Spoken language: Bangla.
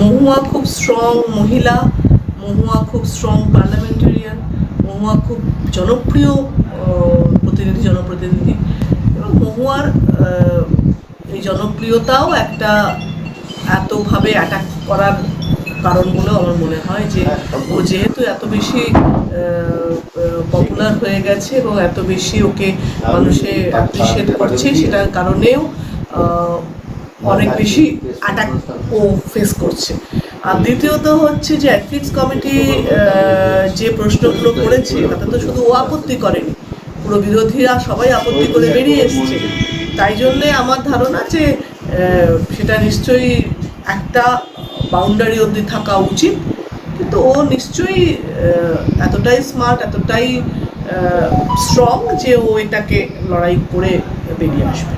মহুয়া খুব স্ট্রং মহিলা, মহুয়া খুব স্ট্রং পার্লামেন্টারিয়ান, মহুয়া খুব জনপ্রিয় জনপ্রতিনিধি, এবং মহুয়ার এই জনপ্রিয়তাও একটা এতভাবে অ্যাটাক করার কারণ বলেও আমার মনে হয় যে ও যেহেতু এত বেশি পপুলার হয়ে গেছে এবং এত বেশি ওকে মানুষে অ্যাপ্রিসিয়েট করছে, সেটার কারণেও অনেক বেশি অ্যাটাক ও ফেস করছে। আর দ্বিতীয়ত হচ্ছে যে এথিক্স কমিটি যে প্রশ্নগুলো করেছে তাতে তো শুধু ও আপত্তি করেনি, পুরো বিরোধীরা সবাই আপত্তি করে বেরিয়ে এসছে। তাই জন্যে আমার ধারণা যে সেটা নিশ্চয়ই একটা বাউন্ডারি অবধি থাকা উচিত, কিন্তু ও নিশ্চয়ই এতটাই স্মার্ট, এতটাই স্ট্রং যে ও এটাকে লড়াই করে বেরিয়ে আসবে।